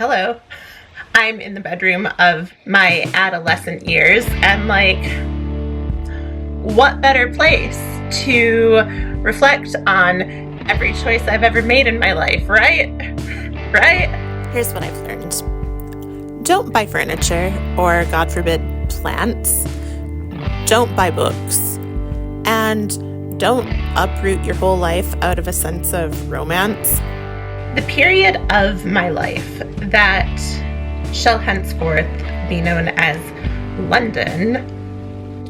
hello, I'm in the bedroom of my adolescent years, and like, what better place to reflect on every choice I've ever made in my life, right? Right? Here's what I've learned. Don't buy furniture, or God forbid, plants. Don't buy books. And don't uproot your whole life out of a sense of romance. The period of my life that shall henceforth be known as London,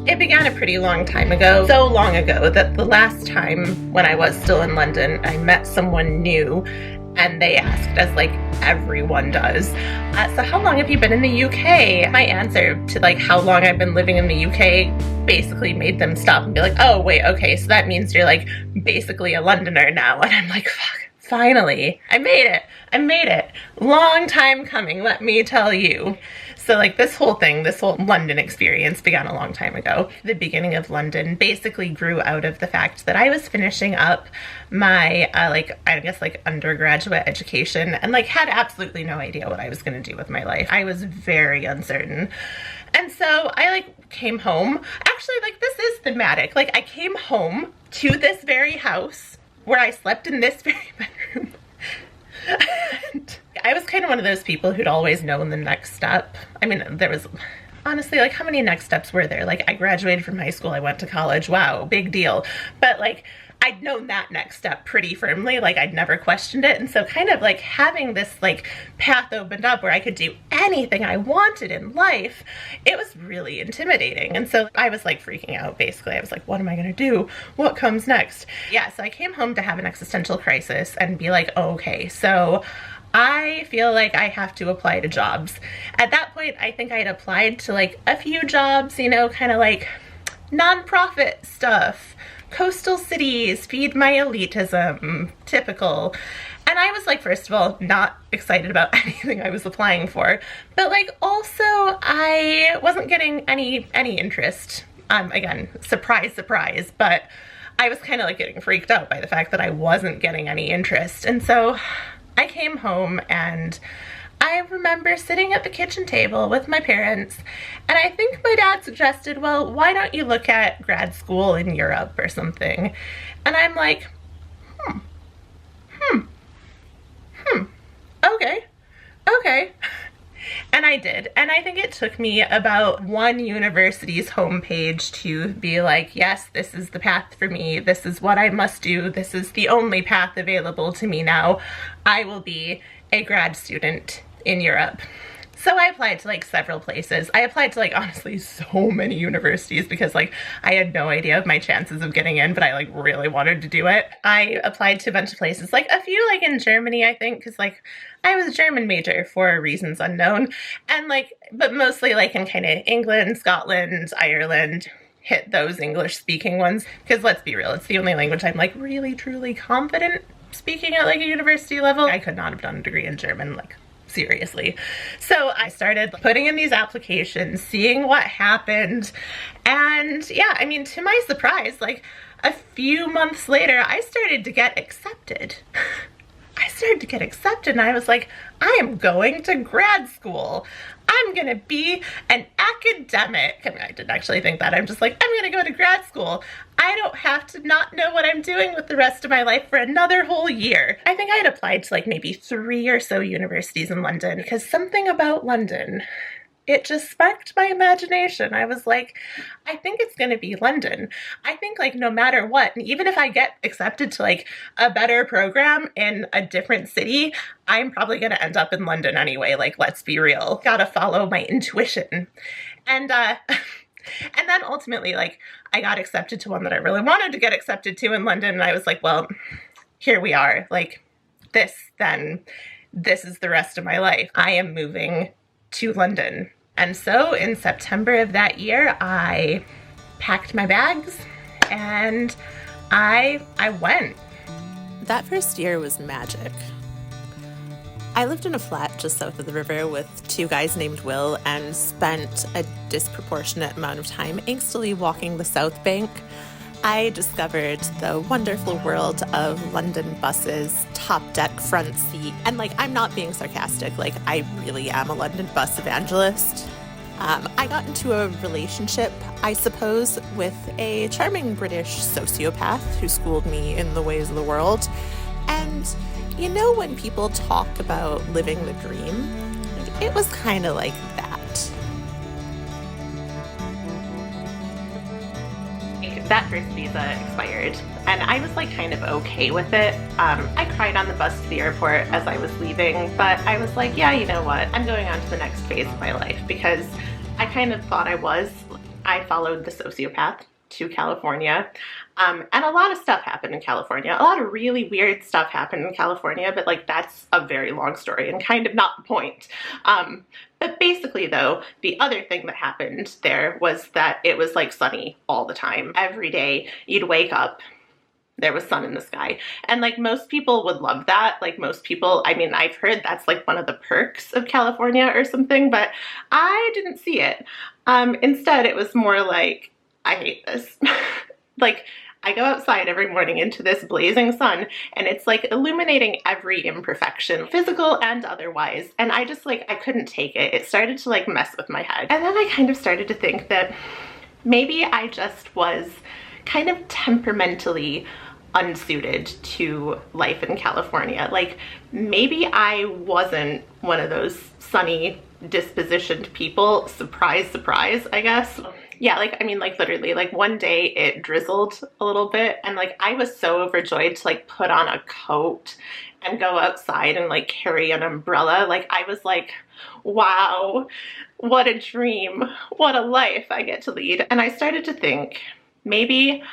it began a pretty long time ago. So long ago that the last time when I was still in London, I met someone new and they asked, as like everyone does, so how long have you been in the UK? My answer to like how long I've been living in the UK basically made them stop and be like, oh wait, okay, so that means you're like basically a Londoner now. And I'm like, fuck. Finally, I made it. Long time coming, let me tell you. So like this whole London experience began a long time ago. The beginning of London basically grew out of the fact that I was finishing up my undergraduate education and like had absolutely no idea what I was going to do with my life. I was very uncertain. And so I like came home. Actually, like this is thematic. Like I came home to this very house where I slept in this very bedroom. And I was kind of one of those people who'd always known the next step. I mean, there was honestly, like, how many next steps were there? Like, I graduated from high school, I went to college, wow, big deal. But like, I'd known that next step pretty firmly, like I'd never questioned it. And so kind of like having this like path opened up where I could do anything I wanted in life, it was really intimidating. And so I was like freaking out basically. I was like, what am I gonna do? What comes next? Yeah, so I came home to have an existential crisis and be like, oh, okay, so I feel like I have to apply to jobs. At that point, I think I had applied to like a few jobs, you know, kind of like nonprofit stuff, coastal cities, feed my elitism, typical. And I was like, first of all, not excited about anything I was applying for, but like also I wasn't getting any interest. Again, surprise, but I was kind of like getting freaked out by the fact that I wasn't getting any interest. And so I came home and I remember sitting at the kitchen table with my parents, and I think my dad suggested, well, why don't you look at grad school in Europe or something? And I'm like, okay. And I did. And I think it took me about one university's homepage to be like, yes, this is the path for me. This is what I must do. This is the only path available to me now. I will be a grad student in Europe. So I applied to like several places. I applied to like honestly so many universities because like I had no idea of my chances of getting in, but I like really wanted to do it. I applied to a bunch of places, like a few like in Germany, I think, because like I was a German major for reasons unknown, and like, but mostly like in kind of England, Scotland, Ireland, hit those English speaking ones, because let's be real, it's the only language I'm like really truly confident speaking at like a university level. I could not have done a degree in German, like seriously. So I started putting in these applications, seeing what happened. And yeah, I mean, to my surprise, like a few months later, I started to get accepted. And I was like, I am going to grad school. I'm gonna be an academic. I mean, I didn't actually think that. I'm just like, I'm gonna go to grad school. I don't have to not know what I'm doing with the rest of my life for another whole year. I think I had applied to like maybe 3 or so universities in London because something about London, it just sparked my imagination. I was like, I think it's going to be London. I think like no matter what, and even if I get accepted to like a better program in a different city, I'm probably going to end up in London anyway. Like, let's be real. Gotta follow my intuition. And then ultimately, like, I got accepted to one that I really wanted to get accepted to in London. And I was like, well, here we are. Like, this is the rest of my life. I am moving to London. And so in September of that year, I packed my bags and I went. That first year was magic. I lived in a flat just south of the river with 2 guys named Will and spent a disproportionate amount of time angstily walking the south bank. I discovered the wonderful world of London buses, top deck, front seat, and I'm not being sarcastic, I really am a London bus evangelist. I got into a relationship, I suppose, with a charming British sociopath who schooled me in the ways of the world. And when people talk about living the dream, it was kind of like that. That first visa expired, and I was kind of okay with it. I cried on the bus to the airport as I was leaving, but I was like, yeah, you know what? I'm going on to the next phase of my life, because I kind of thought I followed the sociopath to California. And a lot of stuff happened in California. A lot of really weird stuff happened in California, but that's a very long story and kind of not the point. But basically though, the other thing that happened there was that it was sunny all the time. Every day you'd wake up, there was sun in the sky. And most people would love that. Most people, I mean, I've heard that's one of the perks of California or something, but I didn't see it. Instead, it was more I hate this. I go outside every morning into this blazing sun, and it's illuminating every imperfection, physical and otherwise. And I just I couldn't take it. It started to mess with my head. And then I kind of started to think that maybe I just was kind of temperamentally unsuited to life in California. Maybe I wasn't one of those sunny dispositioned people. Surprise, surprise, I guess. Yeah, I mean, literally, one day it drizzled a little bit, and I was so overjoyed to put on a coat and go outside and carry an umbrella. I was wow, what a dream, what a life I get to lead. And I started to think, maybe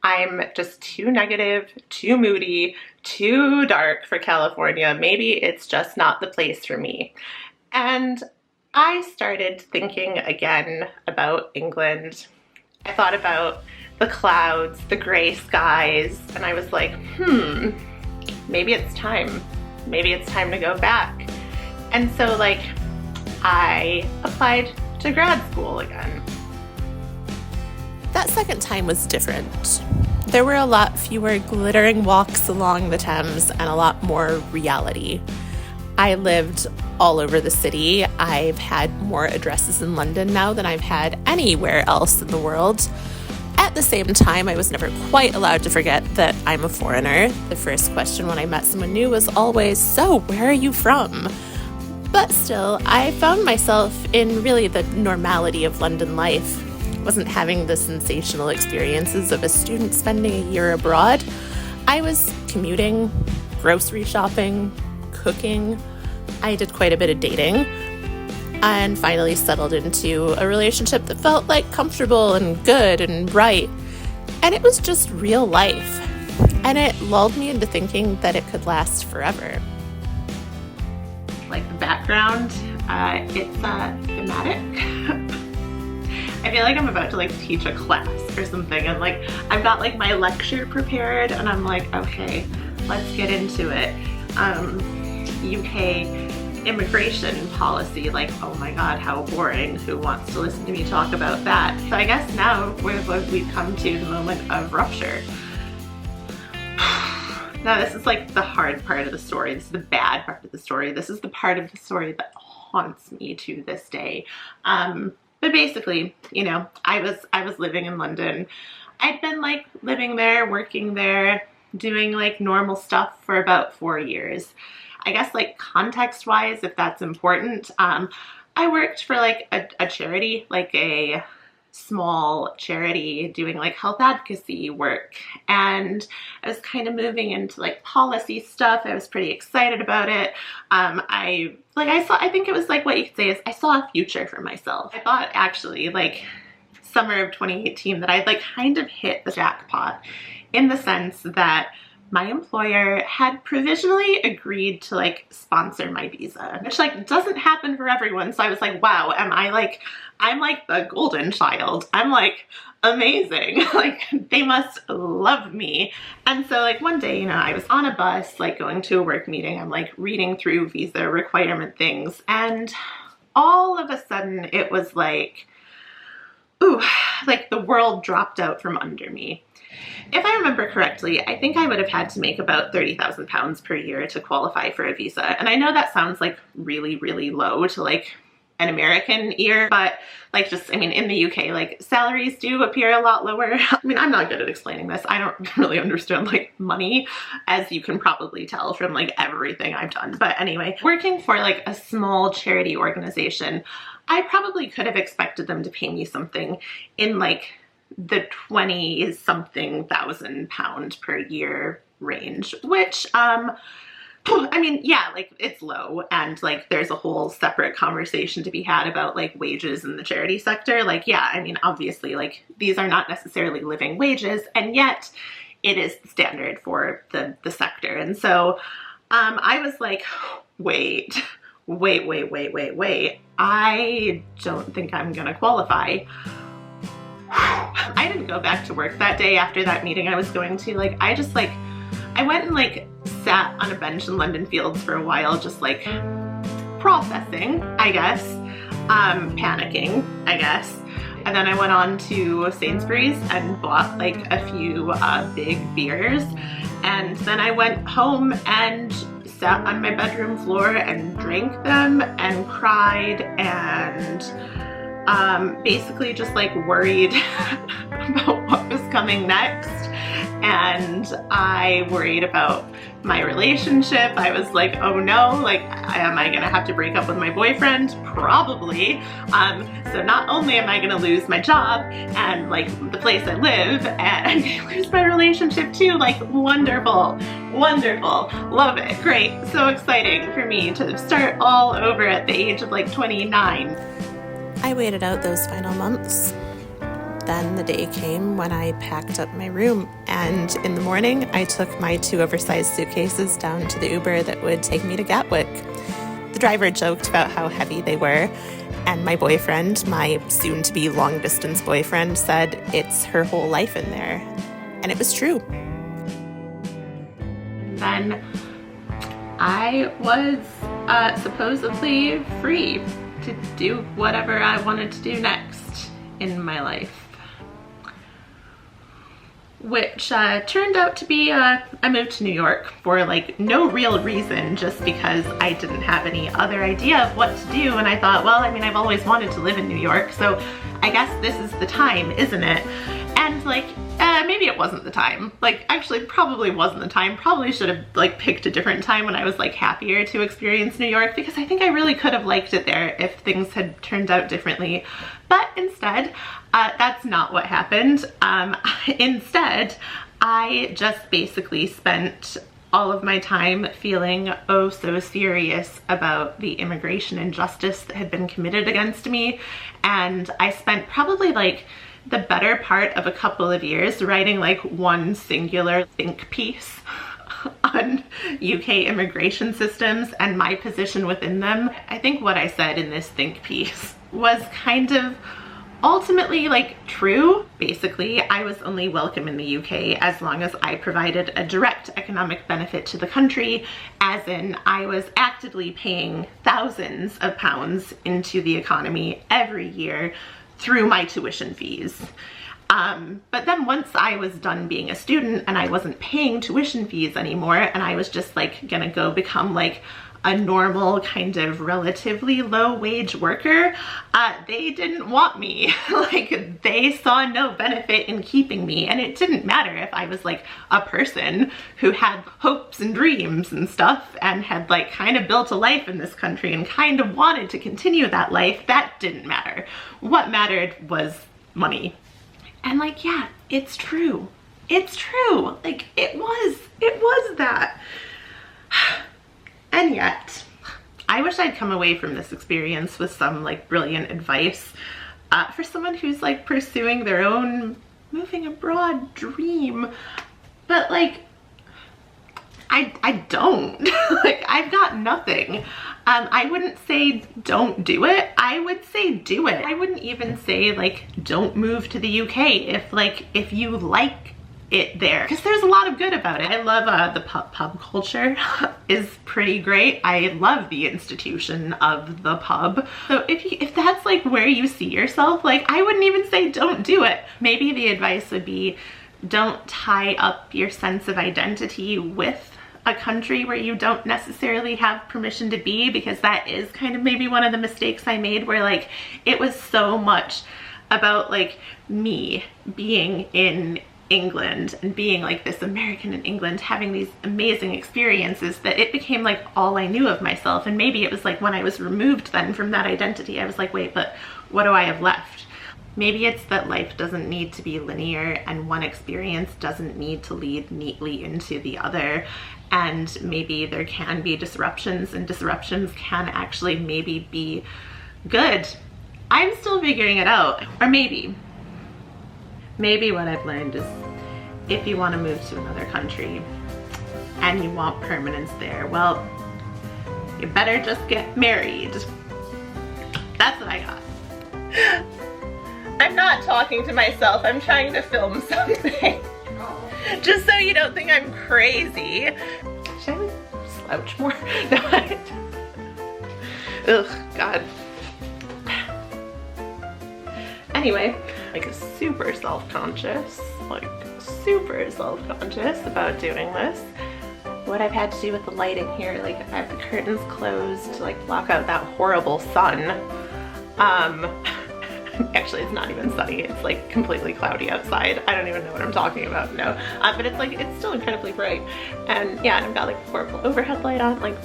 I'm just too negative, too moody, too dark for California. Maybe it's just not the place for me. And I started thinking again about England. I thought about the clouds, the gray skies, and I was like, maybe it's time. Maybe it's time to go back. And so I applied to grad school again. That second time was different. There were a lot fewer glittering walks along the Thames and a lot more reality. I lived all over the city. I've had more addresses in London now than I've had anywhere else in the world. At the same time, I was never quite allowed to forget that I'm a foreigner. The first question when I met someone new was always, "So, where are you from?" But still, I found myself in really the normality of London life. I wasn't having the sensational experiences of a student spending a year abroad. I was commuting, grocery shopping, cooking. I did quite a bit of dating, and finally settled into a relationship that felt comfortable and good and right. And it was just real life. And it lulled me into thinking that it could last forever. The background, it's thematic. I feel I'm about to teach a class or something, and I've got my lecture prepared, and I'm okay, let's get into it. UK immigration policy, oh my god, how boring, who wants to listen to me talk about that? So I guess now we've come to the moment of rupture. Now this is the hard part of the story. This is the bad part of the story. This is the part of the story that haunts me to this day. But basically, I was living in London. I'd been living there, working there, doing normal stuff for about 4 years. I guess context-wise, if that's important, I worked for a charity, a small charity doing think advocacy work, and I was kind of moving into like policy stuff. I was pretty excited about it. I think it was like what you could say is I saw a future for myself. I thought actually like summer of 2018 that I'd like kind of hit the jackpot in the sense that my employer had provisionally agreed to like sponsor my visa, which like doesn't happen for everyone. So I was like, wow, I'm like the golden child. I'm like amazing. Like they must love me. And so like one day, I was on a bus, like going to a work meeting. I'm like reading through visa requirement things. And all of a sudden it was like, ooh, like the world dropped out from under me. If I remember correctly, I think I would have had to make about £30,000 per year to qualify for a visa. And I know that sounds like really, really low to like an American ear, but like just, I mean, in the UK, like salaries do appear a lot lower. I mean, I'm not good at explaining this. I don't really understand like money, as you can probably tell from like everything I've done. But anyway, working for like a small charity organization, I probably could have expected them to pay me something in like the 20-something thousand pound per year range, which, I mean, yeah, like it's low, and like there's a whole separate conversation to be had about like wages in the charity sector. Like, yeah, I mean, obviously like these are not necessarily living wages, and yet it is the standard for the sector. And so I was like, wait, I don't think I'm gonna qualify. I didn't go back to work that day after that meeting I was going to. Like, I went and like sat on a bench in London Fields for a while, just like processing, I guess, panicking, I guess. And then I went on to Sainsbury's and bought like a few big beers. And then I went home and sat on my bedroom floor and drank them and cried and basically just like worried about what was coming next. And I worried about my relationship. I was like, oh no, like, am I gonna have to break up with my boyfriend? Probably. So not only am I gonna lose my job and like the place I live, and I'm gonna lose my relationship too. Like, wonderful, wonderful, love it, great, so exciting for me to start all over at the age of like 29. I waited out those final months. Then the day came when I packed up my room, and in the morning I took my 2 oversized suitcases down to the Uber that would take me to Gatwick. The driver joked about how heavy they were, and my boyfriend, my soon-to-be long-distance boyfriend, said it's her whole life in there. And it was true. Then I was supposedly free to do whatever I wanted to do next in my life. Which turned out to be, I moved to New York for like no real reason, just because I didn't have any other idea of what to do. And I thought, well, I mean, I've always wanted to live in New York, so I guess this is the time, isn't it? And like, maybe it wasn't the time. Like, actually probably wasn't the time. Probably should have like picked a different time when I was like happier to experience New York, because I think I really could have liked it there if things had turned out differently. But instead, that's not what happened. Instead, I just basically spent all of my time feeling oh so serious about the immigration injustice that had been committed against me. And I spent probably like the better part of a couple of years writing like one singular think piece on UK immigration systems and my position within them. I think what I said in this think piece was kind of ultimately like true. Basically, I was only welcome in the UK as long as I provided a direct economic benefit to the country, as in I was actively paying thousands of pounds into the economy every year through my tuition fees. But then once I was done being a student and I wasn't paying tuition fees anymore, and I was just like gonna go become like a normal kind of relatively low wage worker, they didn't want me. Like, they saw no benefit in keeping me. And it didn't matter if I was like a person who had hopes and dreams and stuff and had like kind of built a life in this country and kind of wanted to continue that life. That didn't matter. What mattered was money. And like, yeah, it's true. It's true. Like, it was that. And yet, I wish I'd come away from this experience with some like brilliant advice for someone who's like pursuing their own moving abroad dream. But like, I don't. Like, I've got nothing. I wouldn't say don't do it. I would say do it. I wouldn't even say like don't move to the UK if you like it there, because there's a lot of good about it. I love the pub culture is pretty great. I love the institution of the pub. So if that's like where you see yourself, like, I wouldn't even say don't do it. Maybe the advice would be don't tie up your sense of identity with a country where you don't necessarily have permission to be, because that is kind of maybe one of the mistakes I made, where like it was so much about like me being in England and being like this American in England, having these amazing experiences, that it became like all I knew of myself. And maybe it was like when I was removed then from that identity, I was like, wait, but what do I have left? Maybe it's that life doesn't need to be linear, and one experience doesn't need to lead neatly into the other, and maybe there can be disruptions, and disruptions can actually maybe be good. I'm still figuring it out. Or maybe what I've learned is, if you want to move to another country and you want permanence there, well, you better just get married. That's what I got. I'm not talking to myself, I'm trying to film something. Just so you don't think I'm crazy. Should I slouch more? No, ugh, God. Anyway, like super self-conscious about doing this. What I've had to do with the lighting here, like I have the curtains closed to like block out that horrible sun. Actually, it's not even sunny. It's like completely cloudy outside. I don't even know what I'm talking about, no. But it's like, it's still incredibly bright. And yeah, and I've got like a horrible overhead light on. Like,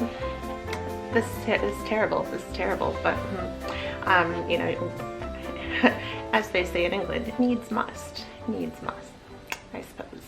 this is terrible. This is terrible. But, you know, as they say in England, needs must. Needs must, I suppose.